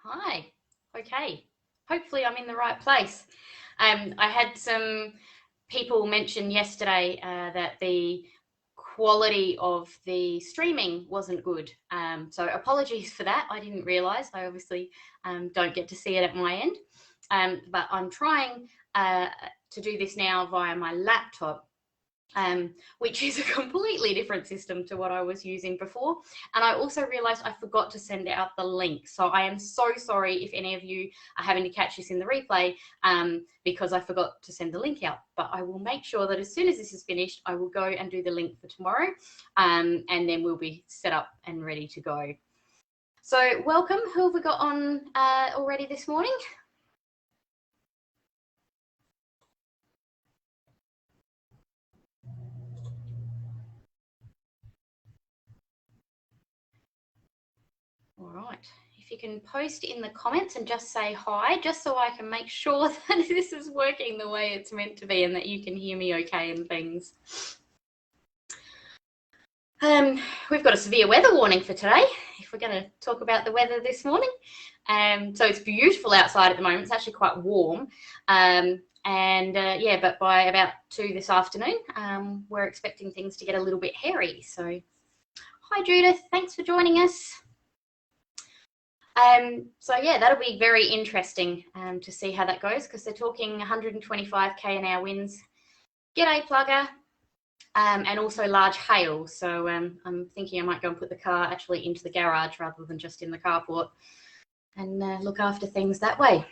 Hi. Okay. Hopefully I'm in the right place. I had some people mention yesterday that the quality of the streaming wasn't good. So apologies for that. I didn't realise. I obviously don't get to see it at my end. But I'm trying to do this now via my laptop. Which is a completely different system to what I was using before. And I also realized I forgot to send out the link. So I am so sorry if any of you are having to catch this in the replay because I forgot to send the link out. But I will make sure that as soon as this is finished, I will go and do the link for tomorrow. And then we'll be set up and ready to go. So welcome. Who have we got on already this morning? All right. If you can post in the comments and just say hi, just so I can make sure that this is working the way it's meant to be and that you can hear me okay and things. We've got a severe weather warning for today, if we're going to talk about the weather this morning. So it's beautiful outside at the moment. It's actually quite warm. Yeah, but by about 2 this afternoon, we're expecting things to get a little bit hairy. So hi, Judith. Thanks for joining us. So yeah, that'll be very interesting to see how that goes because they're talking 125k an hour winds. G'day, plugger. And also large hail. So I'm thinking I might go and put the car actually into the garage rather than just in the carport and look after things that way.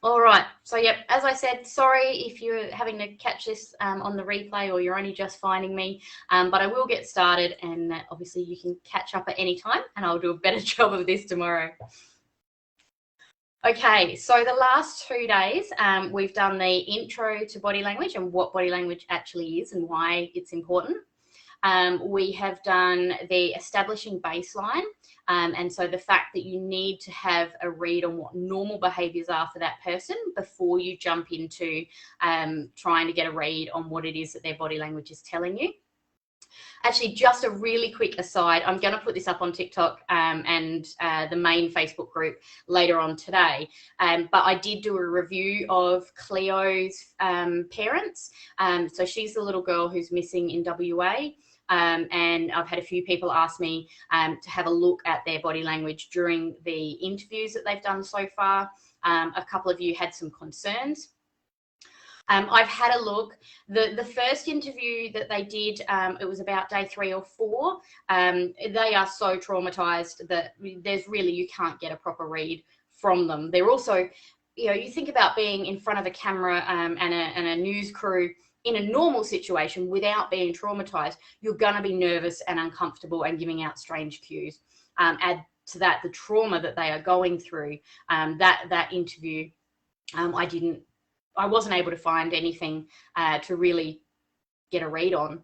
All right. So, yep, as I said, sorry if you're having to catch this on the replay or you're only just finding me, but I will get started and obviously you can catch up at any time and I'll do a better job of this tomorrow. Okay, so the last 2 days, we've done the intro to body language and what body language actually is and why it's important. We have done the establishing baseline. And so the fact that you need to have a read on what normal behaviors are for that person before you jump into trying to get a read on what it is that their body language is telling you. Actually, just a really quick aside, I'm going to put this up on TikTok and the main Facebook group later on today. But I did do a review of Cleo's parents. So she's the little girl who's missing in WA. And I've had a few people ask me to have a look at their body language during the interviews that they've done so far. A couple of you had some concerns. I've had a look. The first interview that they did, it was about day 3 or 4. They are so traumatized that you can't get a proper read from them. They're also, you think about being in front of a camera and a news crew in a normal situation without being traumatized, you're going to be nervous and uncomfortable and giving out strange cues. Add to that the trauma that they are going through. That interview, I wasn't able to find anything to really get a read on.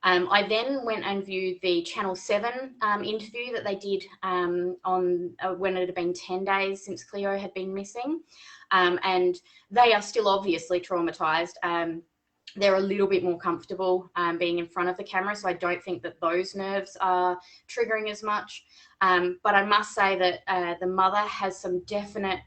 I then went and viewed the Channel 7 interview that they did on when it had been 10 days since Cleo had been missing. And they are still obviously traumatized. They're a little bit more comfortable being in front of the camera, so I don't think that those nerves are triggering as much. But I must say that the mother has some definite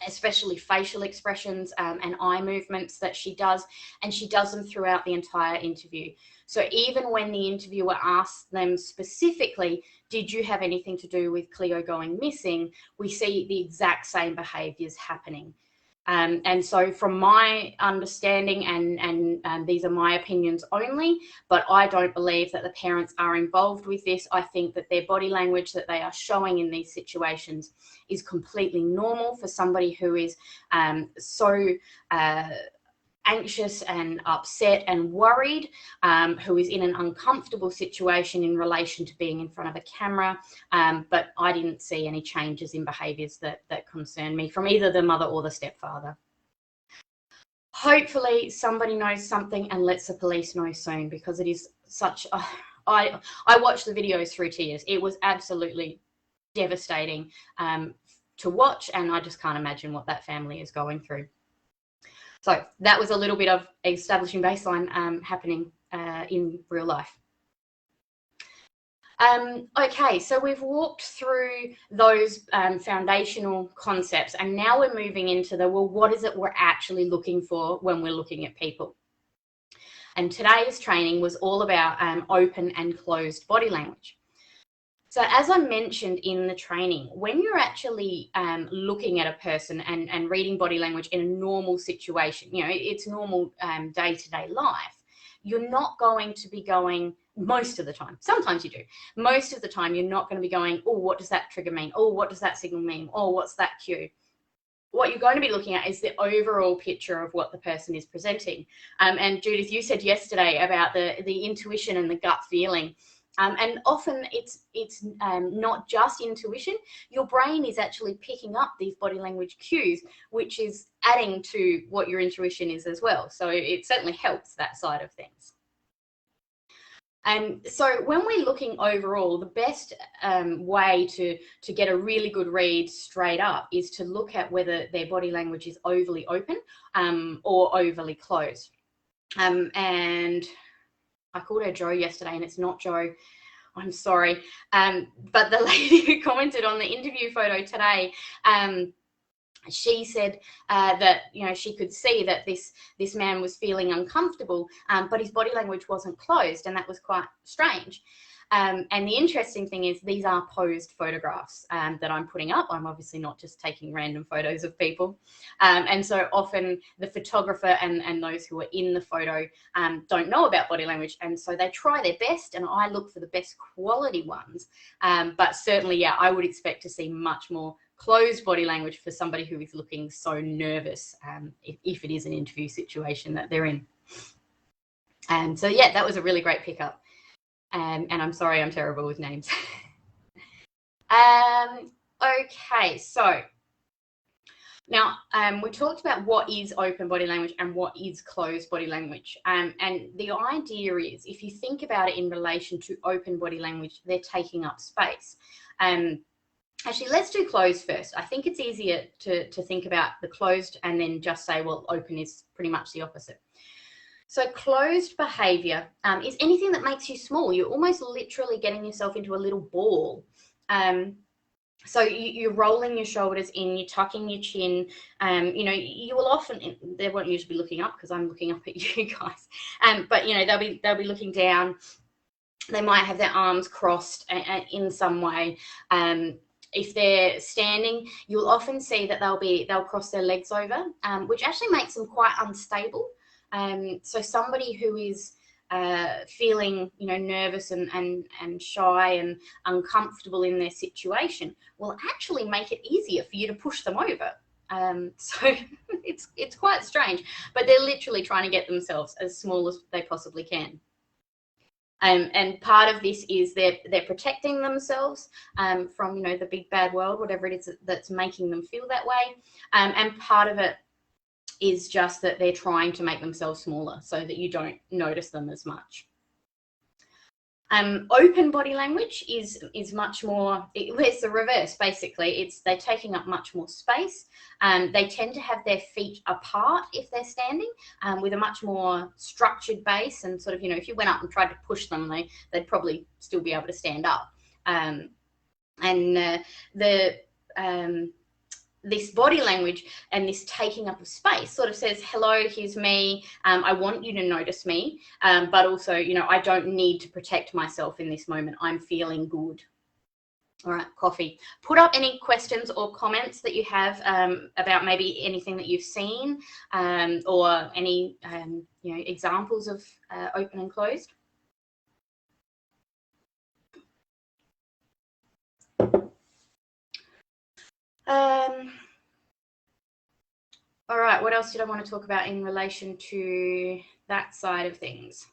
especially facial expressions and eye movements that she does, and she does them throughout the entire interview. So even when the interviewer asks them specifically, did you have anything to do with Cleo going missing, we see the exact same behaviours happening. And so from my understanding, and these are my opinions only, but I don't believe that the parents are involved with this. I think that their body language that they are showing in these situations is completely normal for somebody who is so anxious and upset and worried, who is in an uncomfortable situation in relation to being in front of a camera. But I didn't see any changes in behaviours that concern me from either the mother or the stepfather. Hopefully somebody knows something and lets the police know soon, because it is such a... I watched the videos through tears. It was absolutely devastating to watch, and I just can't imagine what that family is going through. So that was a little bit of establishing baseline happening in real life. Okay, so we've walked through those foundational concepts, and now we're moving into the, well, what is it we're actually looking for when we're looking at people? And today's training was all about open and closed body language. So as I mentioned in the training, when you're actually looking at a person and reading body language in a normal situation, you know, it's normal day-to-day life, you're not going to be going, most of the time, sometimes you do, most of the time you're not going to be going, oh, what does that trigger mean? Oh, what does that signal mean? Oh, what's that cue? What you're going to be looking at is the overall picture of what the person is presenting. And Judith, you said yesterday about the intuition and the gut feeling. And often it's not just intuition. Your brain is actually picking up these body language cues, which is adding to what your intuition is as well. So it certainly helps that side of things. So when we're looking overall, the best way to get a really good read straight up is to look at whether their body language is overly open or overly closed. And I called her Joe yesterday, and it's not Joe. I'm sorry. But the lady who commented on the interview photo today, she said that, you know, she could see that this man was feeling uncomfortable, but his body language wasn't closed, and that was quite strange. And the interesting thing is these are posed photographs that I'm putting up. I'm obviously not just taking random photos of people. And so often the photographer and those who are in the photo don't know about body language. And so they try their best, and I look for the best quality ones. But certainly, yeah, I would expect to see much more closed body language for somebody who is looking so nervous if it is an interview situation that they're in. And so, yeah, that was a really great pickup. And I'm sorry, I'm terrible with names. Okay, so now we talked about what is open body language and what is closed body language. And the idea is, if you think about it in relation to open body language, they're taking up space. Actually, let's do closed first. I think it's easier to think about the closed and then just say, well, open is pretty much the opposite. So closed behavior is anything that makes you small. You're almost literally getting yourself into a little ball. So you're rolling your shoulders in, you're tucking your chin. You know, you will often, they won't usually be looking up because I'm looking up at you guys. But, you know, they'll be looking down. They might have their arms crossed in some way. If they're standing, you'll often see that they'll cross their legs over, which actually makes them quite unstable. So somebody who is feeling, you know, nervous and shy and uncomfortable in their situation will actually make it easier for you to push them over. So it's quite strange, but they're literally trying to get themselves as small as they possibly can. And part of this is they're protecting themselves from, you know, the big bad world, whatever it is that's making them feel that way. And part of it is just that they're trying to make themselves smaller so that you don't notice them as much. Open body language is much more, it's the reverse, basically. They're taking up much more space. They tend to have their feet apart if they're standing, with a much more structured base, and sort of, you know, if you went up and tried to push them, they'd probably still be able to stand up. This body language and this taking up of space sort of says, hello, here's me. I want you to notice me. But also, you know, I don't need to protect myself in this moment. I'm feeling good. All right, coffee. Put up any questions or comments that you have about maybe anything that you've seen or any, you know, examples of open and closed. All right, what else did I want to talk about in relation to that side of things?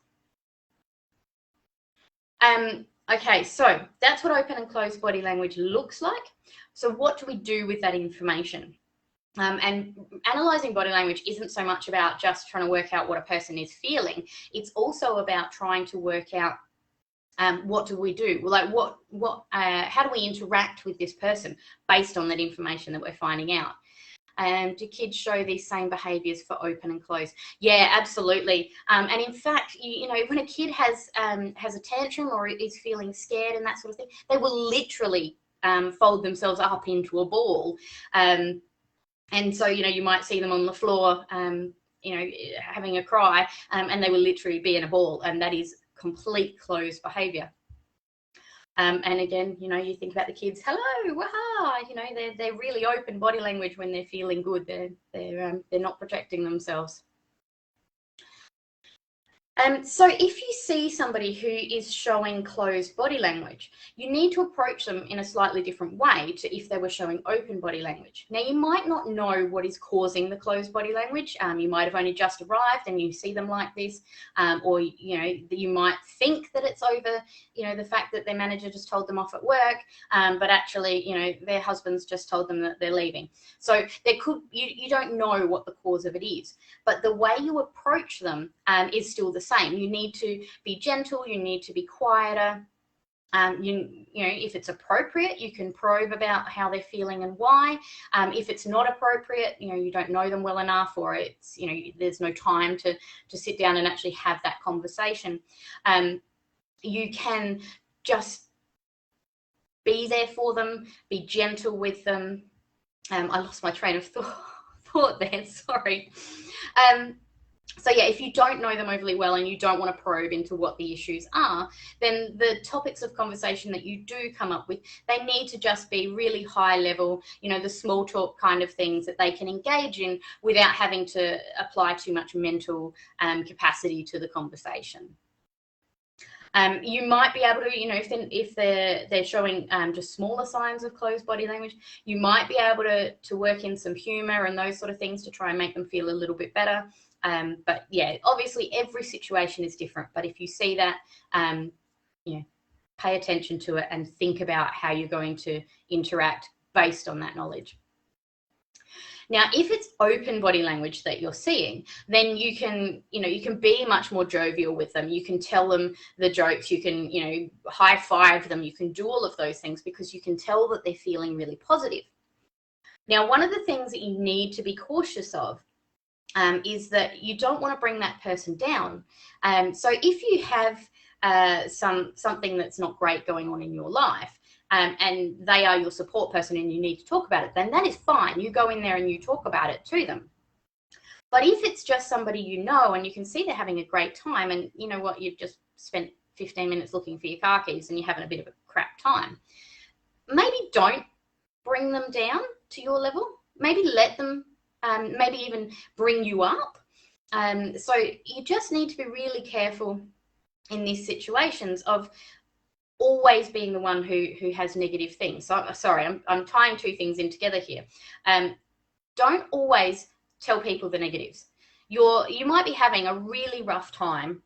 Okay, so that's what open and closed body language looks like. So what do we do with that information? And analysing body language isn't so much about just trying to work out what a person is feeling. It's also about trying to work out what do we do? Like how do we interact with this person based on that information that we're finding out? Do kids show these same behaviours for open and closed? Yeah, absolutely. And in fact, you know, when a kid has a tantrum or is feeling scared and that sort of thing, they will literally fold themselves up into a ball. And so, you know, you might see them on the floor, you know, having a cry, and they will literally be in a ball, and that is complete closed behaviour. And again, you know, you think about the kids, hello, waha, you know, they're really open body language when they're feeling good. They're not protecting themselves. So if you see somebody who is showing closed body language, you need to approach them in a slightly different way to if they were showing open body language. Now, you might not know what is causing the closed body language. You might have only just arrived and you see them like this, or, you know, you might think that it's over, you know, the fact that their manager just told them off at work, but actually, you know, their husband's just told them that they're leaving. So there could, you don't know what the cause of it is, but the way you approach them is still the same. You need to be gentle, you need to be quieter. You know, if it's appropriate, you can probe about how they're feeling and why. If it's not appropriate, you know, you don't know them well enough, or it's, you know, there's no time to sit down and actually have that conversation. You can just be there for them, be gentle with them. I lost my train of thought there, sorry. So yeah, if you don't know them overly well and you don't want to probe into what the issues are, then the topics of conversation that you do come up with, they need to just be really high level, you know, the small talk kind of things that they can engage in without having to apply too much mental capacity to the conversation. You might be able to, you know, if they're showing just smaller signs of closed body language, you might be able to work in some humor and those sort of things to try and make them feel a little bit better. But yeah, obviously every situation is different. But if you see that, you know, pay attention to it and think about how you're going to interact based on that knowledge. Now, if it's open body language that you're seeing, then you can, you know, you can be much more jovial with them. You can tell them the jokes, you can, you know, high five them, you can do all of those things because you can tell that they're feeling really positive. Now, one of the things that you need to be cautious of is that you don't want to bring that person down. So if you have something that's not great going on in your life, and they are your support person and you need to talk about it, then that is fine. You go in there and you talk about it to them. But if it's just somebody you know and you can see they're having a great time, and you know what, you've just spent 15 minutes looking for your car keys and you're having a bit of a crap time, maybe don't bring them down to your level. Maybe let them, maybe even bring you up. So you just need to be really careful in these situations of always being the one who has negative things. So sorry, I'm tying two things in together here. Don't always tell people the negatives. You might be having a really rough time,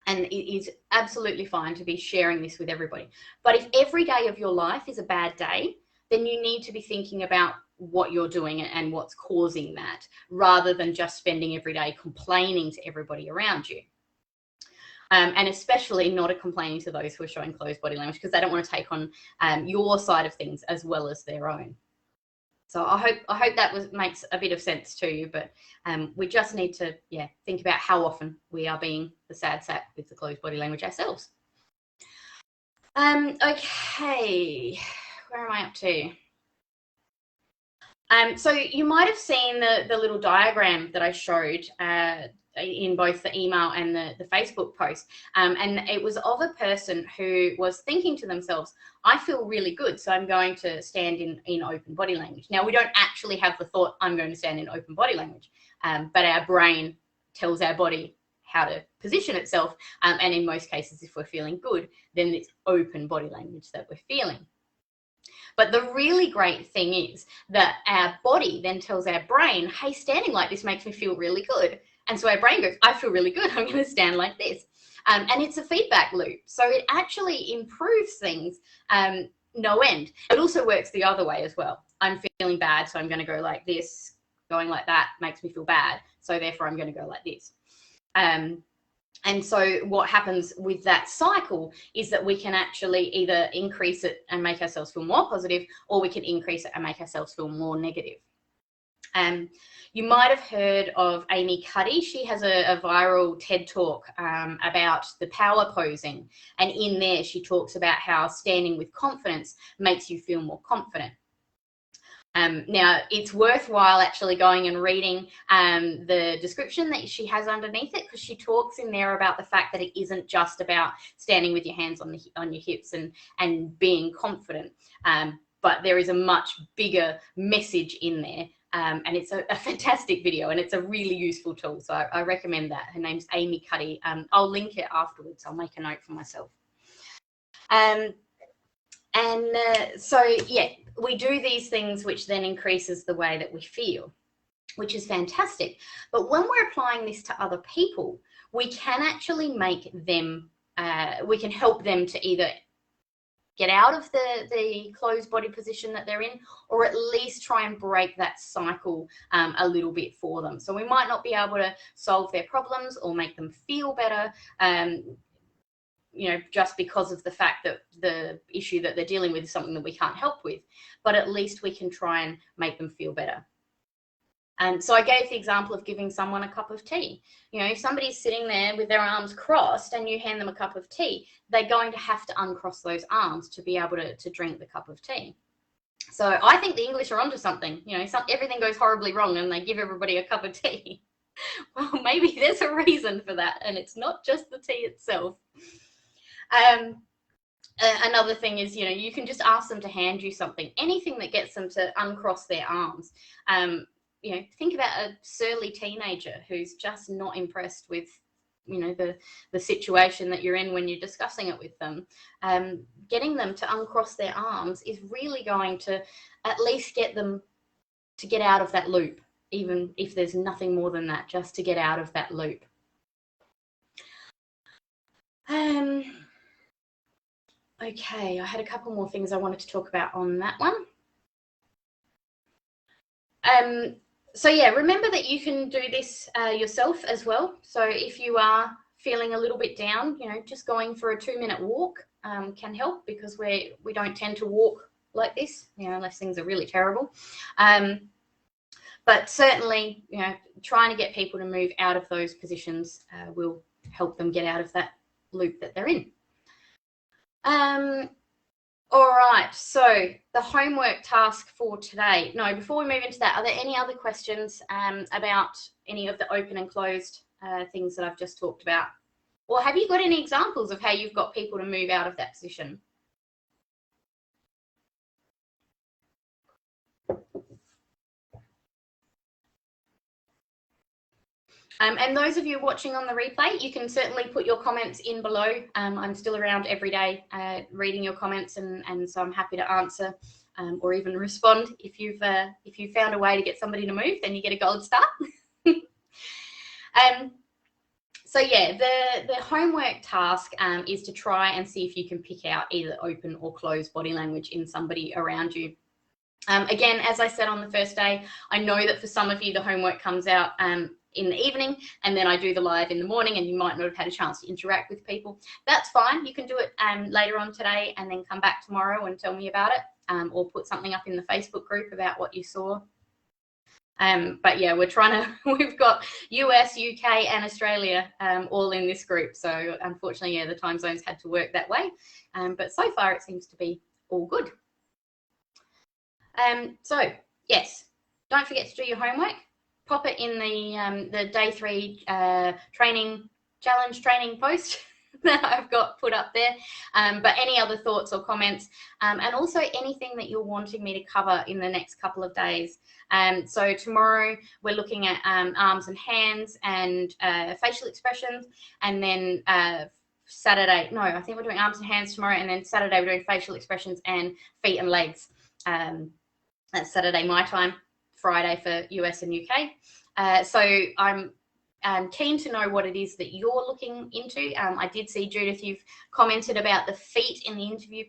and it is absolutely fine to be sharing this with everybody. But if every day of your life is a bad day, then you need to be thinking about what you're doing and what's causing that, rather than just spending every day complaining to everybody around you. And especially not complaining to those who are showing closed body language, because they don't want to take on your side of things as well as their own. So I hope that makes a bit of sense to you, but we just need to think about how often we are being the sad sap with the closed body language ourselves. Okay, where am I up to? So you might have seen the little diagram that I showed in both the email and the Facebook post. And it was of a person who was thinking to themselves, I feel really good, so I'm going to stand in open body language. Now, we don't actually have the thought, I'm going to stand in open body language, but our brain tells our body how to position itself. And in most cases, if we're feeling good, then it's open body language that we're feeling. But the really great thing is that our body then tells our brain, hey, standing like this makes me feel really good. And so our brain goes, I feel really good, I'm going to stand like this. And it's a feedback loop. So it actually improves things no end. It also works the other way as well. I'm feeling bad, so I'm going to go like this. Going like that makes me feel bad, so therefore I'm going to go like this. And so what happens with that cycle is that we can actually either increase it and make ourselves feel more positive, or we can increase it and make ourselves feel more negative. You might have heard of inlcuding. She has a viral TED talk about the power posing. And in there, she talks about how standing with confidence makes you feel more confident. Now, it's worthwhile actually going and reading the description that she has underneath it, because she talks in there about the fact that it isn't just about standing with your hands on your hips and being confident, but there is a much bigger message in there. And it's a fantastic video, and it's a really useful tool. So I recommend that. Her name's inlcuding. I'll link it afterwards. I'll make a note for myself. So, yeah, we do these things, which then increases the way that we feel, which is fantastic. But when we're applying this to other people, we can actually make them, we can help them to either get out of the closed body position that they're in, or at least try and break that cycle a little bit for them. So we might not be able to solve their problems or make them feel better, you know, just because of the fact that the issue that they're dealing with is something that we can't help with, but at least we can try and make them feel better. So I gave the example of giving someone a cup of tea. You know, if somebody's sitting there with their arms crossed and you hand them a cup of tea, they're going to have to uncross those arms to be able to drink the cup of tea. So I think the English are onto something. You know, everything goes horribly wrong and they give everybody a cup of tea. Well, maybe there's a reason for that, and it's not just the tea itself. Another thing is, you know, you can just ask them to hand you something, anything that gets them to uncross their arms. You know, think about a surly teenager who's just not impressed with, you know, the situation that you're in when you're discussing it with them. Getting them to uncross their arms is really going to at least get them to get out of that loop, even if there's nothing more than that, just to get out of that loop. Okay, I had a couple more things I wanted to talk about on that one. So yeah, remember that you can do this yourself as well. So if you are feeling a little bit down, you know, just going for a 2-minute walk can help, because we don't tend to walk like this, you know, unless things are really terrible. But certainly, you know, trying to get people to move out of those positions will help them get out of that loop that they're in. All right, so the homework task for today. No, before we move into that, are there any other questions about any of the open and closed things that I've just talked about? Or have you got any examples of how you've got people to move out of that position? And those of you watching on the replay, you can certainly put your comments in below. I'm still around every day reading your comments, and so I'm happy to answer or even respond. If you've found a way to get somebody to move, then you get a gold star. So yeah, the homework task is to try and see if you can pick out either open or closed body language in somebody around you. Again, as I said on the first day, I know that for some of you the homework comes out in the evening, and then I do the live in the morning, and you might not have had a chance to interact with people. That's fine. You can do it later on today and then come back tomorrow and tell me about it, or put something up in the Facebook group about what you saw. But yeah, we've got US, UK and Australia all in this group. So unfortunately, yeah, the time zones had to work that way. But so far it seems to be all good. So yes, don't forget to do your homework. Pop it in the day 3 challenge training post that I've got put up there. But any other thoughts or comments, and also anything that you're wanting me to cover in the next couple of days. So tomorrow we're looking at arms and hands and facial expressions, and then Saturday, no, I think we're doing arms and hands tomorrow, and then Saturday we're doing facial expressions and feet and legs. That's Saturday my time, Friday for US and UK. So I'm keen to know what it is that you're looking into. I did see, Judith, you've commented about the feet in the interview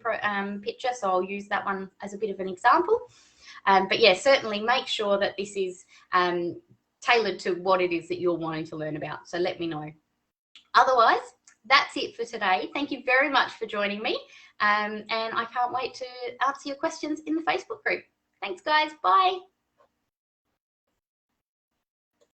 picture, so I'll use that one as a bit of an example. But yeah, certainly make sure that this is tailored to what it is that you're wanting to learn about. So let me know. Otherwise, that's it for today. Thank you very much for joining me. And I can't wait to answer your questions in the Facebook group. Thanks, guys. Bye.